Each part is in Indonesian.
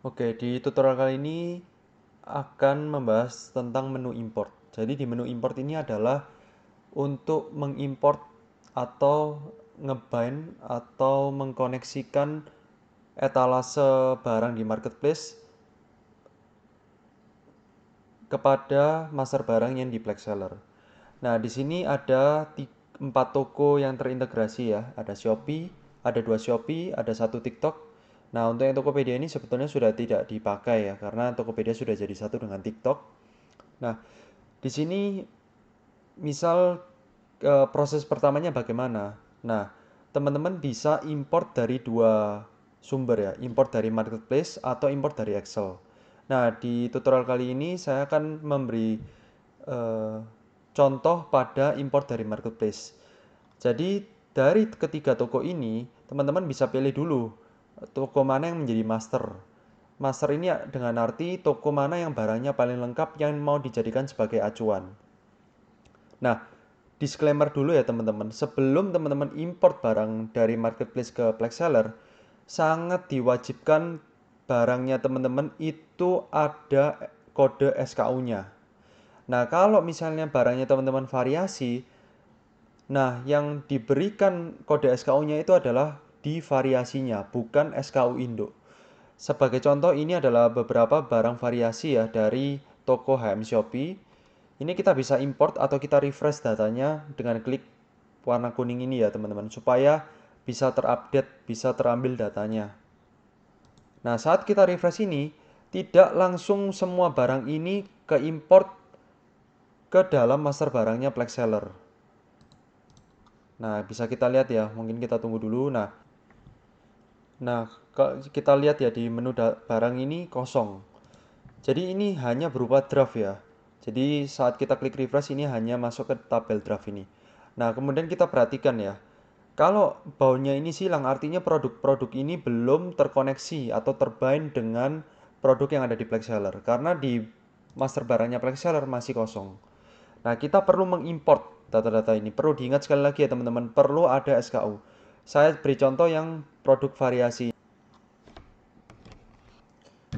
Oke, di tutorial kali ini akan membahas tentang menu import. Jadi di menu import ini adalah untuk mengimport atau ngebind atau mengkoneksikan etalase barang di marketplace kepada master barang yang di Black Seller. Nah, di sini ada 4 toko yang terintegrasi ya. Ada Shopee, ada 2 Shopee, ada 1 TikTok. Nah, untuk yang Tokopedia ini sebetulnya sudah tidak dipakai ya, karena Tokopedia sudah jadi satu dengan TikTok. Nah, di sini misal proses pertamanya bagaimana? Nah, teman-teman bisa import dari dua sumber ya, import dari marketplace atau import dari Excel. Nah, di tutorial kali ini saya akan memberi eh, contoh pada import dari marketplace. Jadi, dari ketiga toko ini, teman-teman bisa pilih dulu toko mana yang menjadi master. Master ini dengan arti toko mana yang barangnya paling lengkap yang mau dijadikan sebagai acuan. Nah, disclaimer dulu ya teman-teman. Sebelum teman-teman import barang dari marketplace ke Plex Seller, sangat diwajibkan barangnya teman-teman itu ada kode SKU-nya. Nah, kalau misalnya barangnya teman-teman variasi, nah yang diberikan kode SKU-nya itu adalah di variasinya, bukan SKU induk. Sebagai contoh, ini adalah beberapa barang variasi ya dari toko HM Shopee. Ini kita bisa import atau kita refresh datanya dengan klik warna kuning ini ya teman-teman, supaya bisa terupdate, bisa terambil datanya. Nah, saat kita refresh ini, tidak langsung semua barang ini ke import ke dalam master barangnya Plex Seller. Nah, bisa kita lihat ya, mungkin kita tunggu dulu. Nah, kalau kita lihat ya di menu barang ini kosong. Jadi ini hanya berupa draft ya. Jadi saat kita klik refresh ini hanya masuk ke tabel draft ini. Nah, kemudian kita perhatikan ya. Kalau baunya ini silang, artinya produk-produk ini belum terkoneksi atau terbind dengan produk yang ada di Plex Seller. Karena di master barangnya Plex Seller masih kosong. Nah, kita perlu mengimport data-data ini. Perlu diingat sekali lagi ya teman-teman, perlu ada SKU. Saya beri contoh yang produk variasi.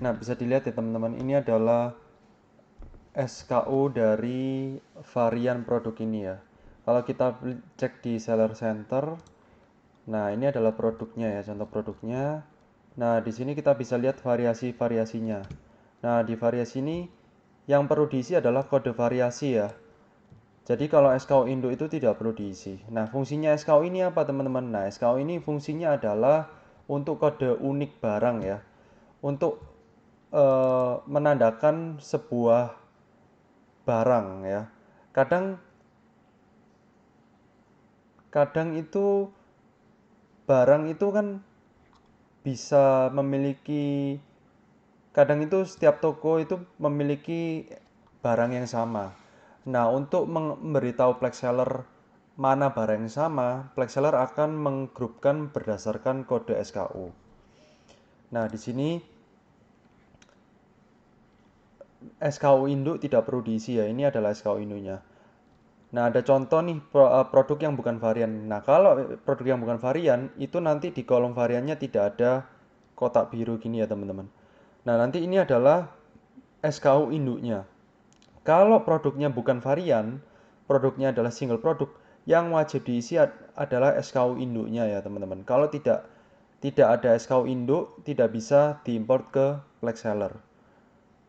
Nah, bisa dilihat ya teman-teman, ini adalah SKU dari varian produk ini ya. Kalau kita cek di Seller Center, nah ini adalah produknya ya, contoh produknya. Nah, di sini kita bisa lihat variasi-variasinya. Nah, di variasi ini yang perlu diisi adalah kode variasi ya. Jadi kalau SKU induk itu tidak perlu diisi. Nah, fungsinya SKU ini apa teman-teman? Nah, SKU ini fungsinya adalah untuk kode unik barang ya. Untuk menandakan sebuah barang ya. Kadang kadang itu barang itu kan bisa memiliki, kadang itu setiap toko itu memiliki barang yang sama. Nah, untuk memberitahu Plex Seller mana barang yang sama, Plex Seller akan menggrupkan berdasarkan kode SKU. Nah, di sini SKU induk tidak perlu diisi ya. Ini adalah SKU induknya. Nah, ada contoh nih produk yang bukan varian. Nah, kalau produk yang bukan varian, itu nanti di kolom variannya tidak ada kotak biru gini ya, teman-teman. Nah, nanti ini adalah SKU induknya. Kalau produknya bukan varian, produknya adalah single produk, yang wajib diisi adalah SKU induknya ya, teman-teman. Kalau tidak ada SKU induk, tidak bisa diimport ke Plex Seller.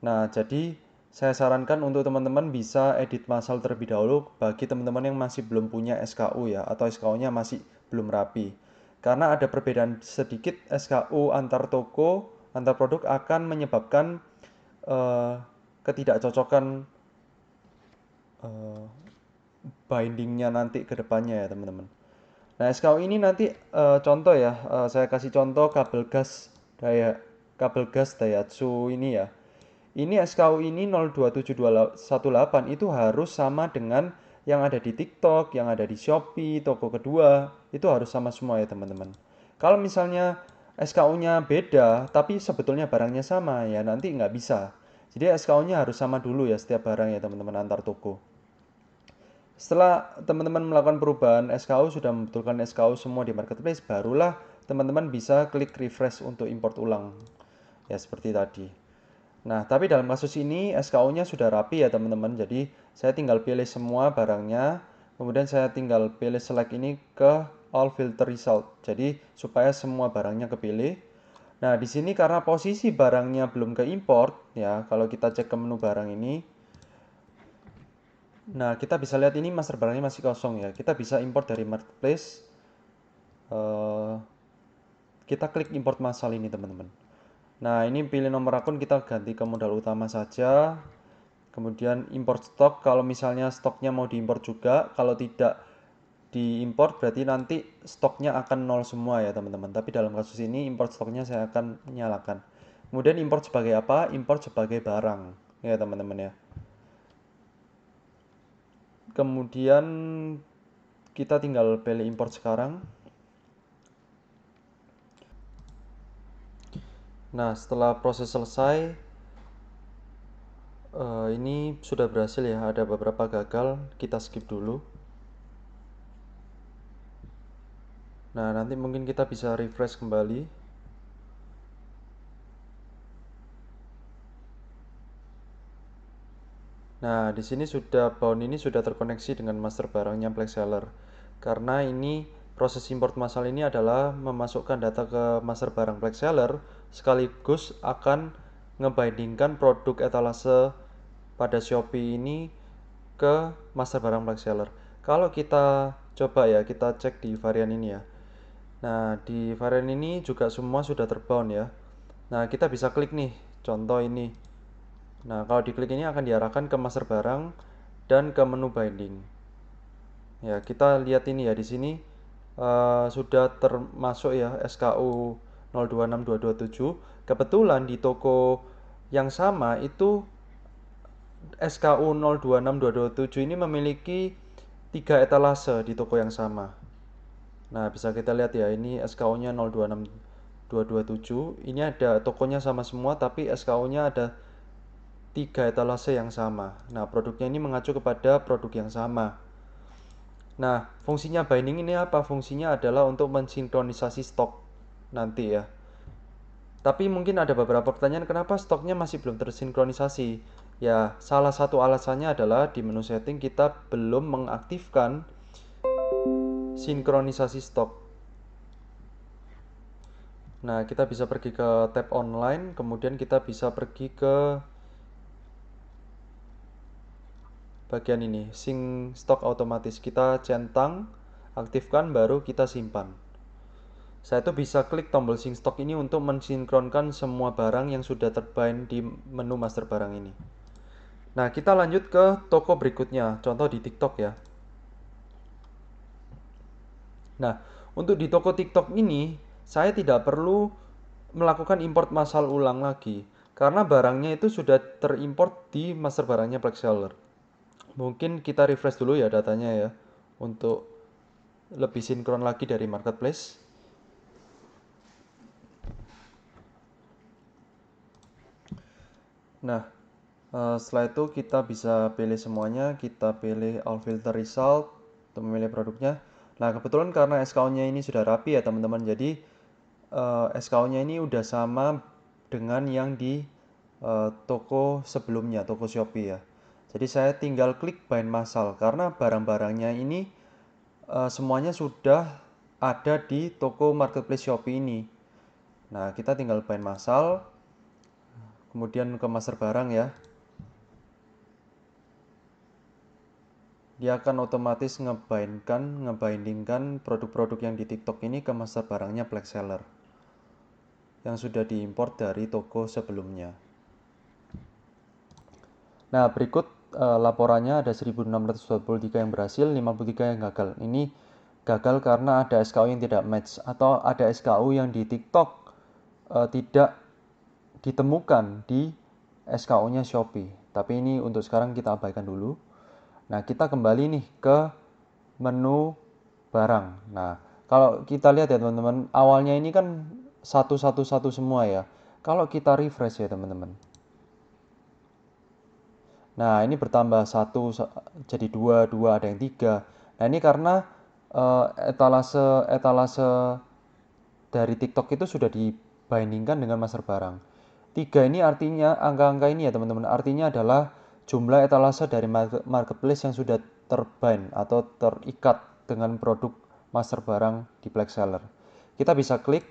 Nah, jadi saya sarankan untuk teman-teman bisa edit massal terlebih dahulu bagi teman-teman yang masih belum punya SKU ya, atau SKU-nya masih belum rapi. Karena ada perbedaan sedikit SKU antar toko, antar produk akan menyebabkan eh, ketidakcocokan eh, bindingnya nanti ke depannya ya teman-teman. Nah, SKU ini nanti contoh ya, saya kasih contoh kabel gas Daihatsu ini ya. Ini SKU ini 027218 itu harus sama dengan yang ada di TikTok, yang ada di Shopee, toko kedua, itu harus sama semua ya teman-teman. Kalau misalnya SKU-nya beda, tapi sebetulnya barangnya sama, ya nanti nggak bisa. Jadi SKU-nya harus sama dulu ya setiap barang ya teman-teman antar toko. Setelah teman-teman melakukan perubahan SKU, sudah membetulkan SKU semua di marketplace, barulah teman-teman bisa klik refresh untuk import ulang. ya seperti tadi. Nah, tapi dalam kasus ini SKU-nya sudah rapi ya teman-teman. Jadi saya tinggal pilih semua barangnya, kemudian saya tinggal pilih select ini ke all filter result. Jadi supaya semua barangnya kepilih. Nah, di sini karena posisi barangnya belum ke import ya, kalau kita cek ke menu barang ini, nah kita bisa lihat ini master barangnya masih kosong ya. Kita bisa import dari marketplace. Eh, kita klik import massal ini teman-teman. Nah, ini pilih nomor akun, kita ganti ke modal utama saja. Kemudian import stok, kalau misalnya stoknya mau diimport juga, kalau tidak diimport berarti nanti stoknya akan nol semua ya teman-teman. Tapi dalam kasus ini import stoknya saya akan nyalakan. Kemudian import sebagai apa? Import sebagai barang ya teman-teman ya. Kemudian kita tinggal pilih import sekarang. Nah, setelah proses selesai, ini sudah berhasil ya. Ada beberapa gagal, kita skip dulu. Nah, nanti mungkin kita bisa refresh kembali. Nah, di sini sudah bound ini sudah terkoneksi dengan master barangnya Black Seller. Karena ini proses import massal ini adalah memasukkan data ke master barang Black Seller sekaligus akan ngebindingkan produk etalase pada Shopee ini ke master barang Black Seller. Kalau kita coba ya, kita cek di varian ini ya. Nah, di varian ini juga semua sudah terbound ya. Nah, kita bisa klik nih, contoh ini. Nah, kalau diklik ini akan diarahkan ke master barang dan ke menu binding. Ya, kita lihat ini ya di sini sudah termasuk ya SKU 026227. Kebetulan di toko yang sama itu SKU 026227 ini memiliki 3 etalase di toko yang sama. Nah, bisa kita lihat ya, ini SKU-nya 026227. Ini ada tokonya sama semua, tapi SKU-nya ada 3 etalase yang sama. Nah, produknya ini mengacu kepada produk yang sama. Nah, fungsinya binding ini apa? Fungsinya adalah untuk mensinkronisasi stok nanti ya. Tapi mungkin ada beberapa pertanyaan, kenapa stoknya masih belum tersinkronisasi? Ya, salah satu alasannya adalah di menu setting kita belum mengaktifkan sinkronisasi stok. Nah, kita bisa pergi ke tab online, kemudian kita bisa pergi ke bagian ini, sync stok otomatis. Kita centang, aktifkan, baru kita simpan. Saya tuh bisa klik tombol sync stock ini untuk mensinkronkan semua barang yang sudah terbind di menu master barang ini. Nah, kita lanjut ke toko berikutnya, contoh di TikTok ya. Nah, untuk di toko TikTok ini, saya tidak perlu melakukan import massal ulang lagi, karena barangnya itu sudah terimport di master barangnya Black Seller. Mungkin kita refresh dulu ya datanya ya, untuk lebih sinkron lagi dari marketplace. Nah, setelah itu kita bisa pilih semuanya, kita pilih all filter result untuk memilih produknya. Nah, kebetulan karena SKU-nya ini sudah rapi ya teman-teman, jadi SKU-nya ini udah sama dengan yang di toko sebelumnya, toko Shopee ya. Jadi saya tinggal klik bind massal karena barang-barangnya ini semuanya sudah ada di toko marketplace Shopee ini. Nah, kita tinggal bind massal, kemudian ke master barang ya. Dia akan otomatis ngebindingkan produk-produk yang di TikTok ini ke master barangnya Black Seller yang sudah diimpor dari toko sebelumnya. Nah, berikut laporannya ada 1623 yang berhasil, 53 yang gagal. Ini gagal karena ada SKU yang tidak match atau ada SKU yang di TikTok tidak ditemukan di SKU-nya Shopee. Tapi ini untuk sekarang kita abaikan dulu. Nah, kita kembali nih ke menu barang. Nah, kalau kita lihat ya teman-teman, awalnya ini kan 111 semua ya. Kalau kita refresh ya teman-teman. Nah, ini bertambah 1 jadi 2, 2 ada yang 3. Nah, ini karena etalase dari TikTok itu sudah dibandingkan dengan master barang. 3 ini artinya, angka-angka ini ya teman-teman, artinya adalah jumlah etalase dari marketplace yang sudah terbind atau terikat dengan produk master barang di Plex Seller. Kita bisa klik.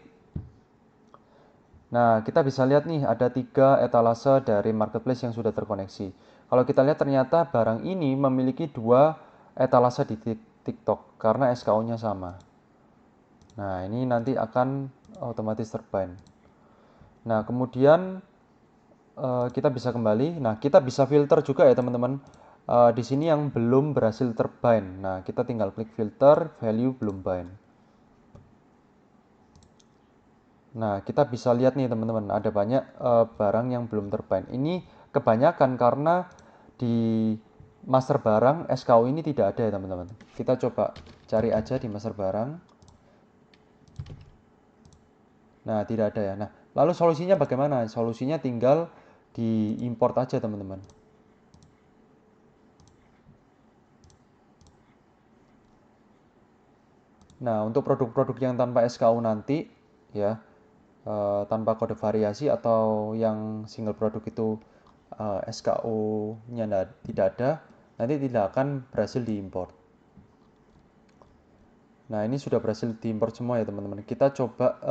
Nah, kita bisa lihat nih ada 3 etalase dari marketplace yang sudah terkoneksi. Kalau kita lihat ternyata barang ini memiliki 2 etalase di TikTok karena SKU-nya sama. Nah, ini nanti akan otomatis terbind. Nah, kemudian kita bisa kembali. Nah, kita bisa filter juga ya teman-teman. Di sini yang belum berhasil terbind. Nah, kita tinggal klik filter, value belum bind. Nah, kita bisa lihat nih teman-teman, ada banyak barang yang belum terbind. Ini kebanyakan karena di master barang SKU ini tidak ada ya teman-teman. Kita coba cari aja di master barang. Nah, tidak ada ya. Nah, lalu solusinya bagaimana? Solusinya tinggal diimport aja teman-teman. Nah, untuk produk-produk yang tanpa SKU nanti ya, tanpa kode variasi atau yang single produk itu SKU-nya tidak ada, nanti tidak akan berhasil diimport. Nah, ini sudah berhasil diimport semua ya teman-teman. Kita coba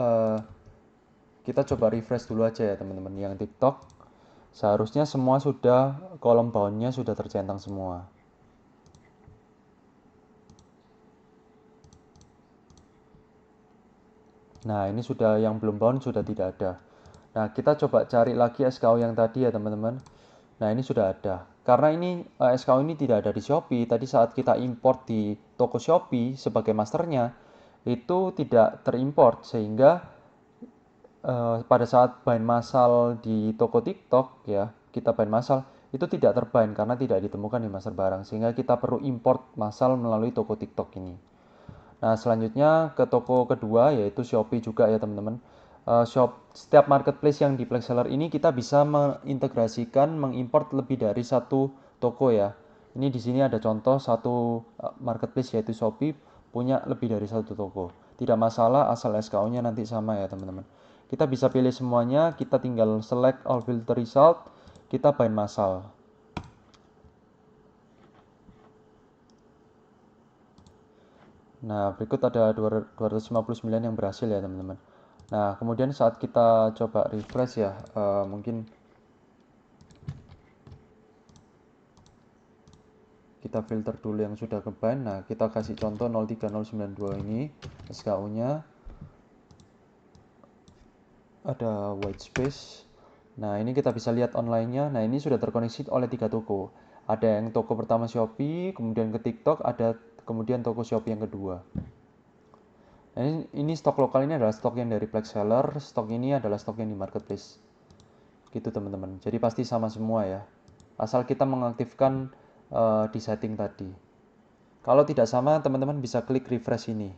refresh dulu aja ya teman-teman. Yang TikTok seharusnya semua sudah, kolom boundnya sudah tercentang semua. Nah, ini sudah, yang belum bound sudah tidak ada. Nah, kita coba cari lagi SKU yang tadi ya teman-teman. Nah, ini sudah ada. Karena ini SKU ini tidak ada di Shopee, tadi saat kita import di toko Shopee sebagai masternya, itu tidak terimport sehingga pada saat bind massal di toko TikTok ya, kita bind massal itu tidak terbind karena tidak ditemukan di master barang sehingga kita perlu import massal melalui toko TikTok ini. Nah, selanjutnya ke toko kedua yaitu Shopee juga ya teman-teman. Setiap marketplace yang di Plex Seller ini kita bisa mengintegrasikan, mengimport lebih dari satu toko ya. Ini di sini ada contoh satu marketplace yaitu Shopee punya lebih dari satu toko. Tidak masalah asal SKU-nya nanti sama ya teman-teman. Kita bisa pilih semuanya, kita tinggal select all filter result, kita bind massal. Nah, berikut ada 259 yang berhasil ya teman-teman. Nah, kemudian saat kita coba refresh ya, mungkin kita filter dulu yang sudah kebind. Nah, kita kasih contoh 03092 ini, SKU-nya ada white space. Nah, ini kita bisa lihat online-nya. Nah, ini sudah terkoneksi oleh 3 toko. Ada yang toko pertama Shopee, kemudian ke TikTok, ada kemudian toko Shopee yang kedua. Nah, ini stok lokal ini adalah stok yang dari Plex Seller, stok ini adalah stok yang di marketplace. Gitu teman-teman. Jadi pasti sama semua ya. Asal kita mengaktifkan di setting tadi. Kalau tidak sama, teman-teman bisa klik refresh ini.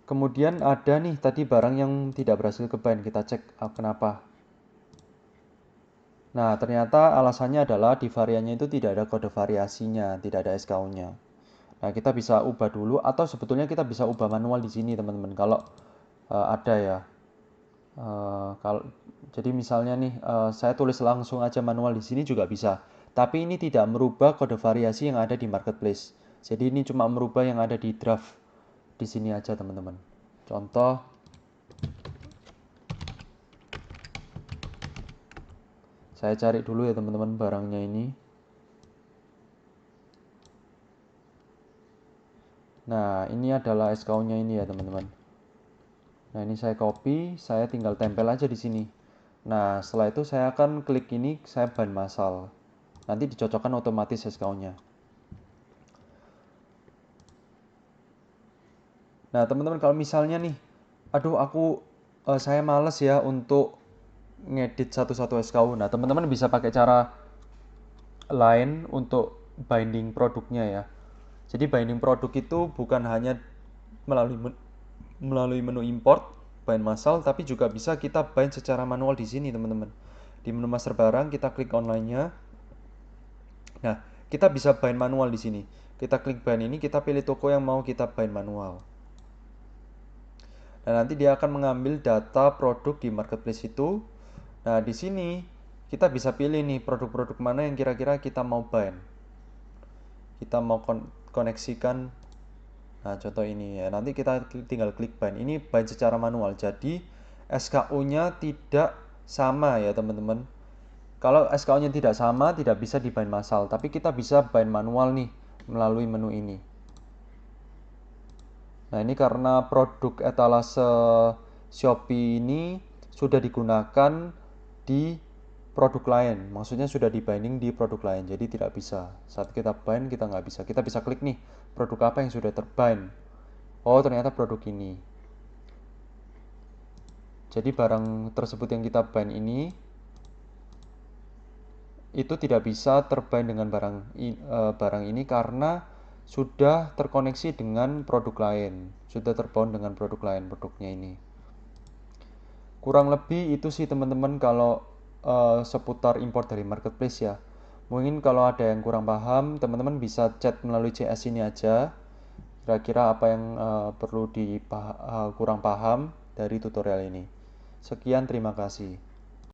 Kemudian ada nih tadi barang yang tidak berhasil kebind, kita cek kenapa. Nah, ternyata alasannya adalah di variannya itu tidak ada kode variasinya, tidak ada SKU-nya. Nah, kita bisa ubah dulu atau sebetulnya kita bisa ubah manual di sini, teman-teman. Kalau ada ya. Kalau jadi misalnya nih, saya tulis langsung aja manual di sini juga bisa. Tapi ini tidak merubah kode variasi yang ada di marketplace. Jadi ini cuma merubah yang ada di draft di sini aja, teman-teman. Contoh, saya cari dulu ya teman-teman barangnya ini. Nah, ini adalah SKU-nya ini ya teman-teman. Nah, ini saya copy, saya tinggal tempel aja di sini. Nah, setelah itu saya akan klik ini, saya bind massal. Nanti dicocokkan otomatis SKU-nya. Nah, teman-teman kalau misalnya nih, aduh saya males ya untuk ngedit satu-satu SKU. Nah, teman-teman bisa pakai cara lain untuk binding produknya ya. Jadi binding produk itu bukan hanya melalui menu import, bind massal, tapi juga bisa kita bind secara manual di sini, teman-teman. Di menu master barang kita klik online-nya. Nah, kita bisa bind manual di sini. Kita klik bind ini, kita pilih toko yang mau kita bind manual. Nah, nanti dia akan mengambil data produk di marketplace itu. Nah, di sini kita bisa pilih nih produk-produk mana yang kira-kira kita mau bind. Kita mau koneksikan. Nah, contoh ini ya. Nanti kita tinggal klik bind. Ini bind secara manual. Jadi SKU-nya tidak sama ya, teman-teman. Kalau SKU-nya tidak sama, tidak bisa di bind massal, tapi kita bisa bind manual nih melalui menu ini. Nah, ini karena produk etalase Shopee ini sudah digunakan di produk lain. Maksudnya sudah di binding di produk lain, jadi tidak bisa. Saat kita bind, kita nggak bisa. Kita bisa klik nih, produk apa yang sudah terbind. Oh, ternyata produk ini. Jadi barang tersebut yang kita bind ini itu tidak bisa terbind dengan barang ini karena sudah terkoneksi dengan produk lain, sudah terbound dengan produk lain produknya ini. Kurang lebih itu sih teman-teman kalau seputar import dari marketplace ya. Mungkin kalau ada yang kurang paham, teman-teman bisa chat melalui CS ini aja. Kira-kira apa yang perlu kurang paham dari tutorial ini. Sekian, terima kasih.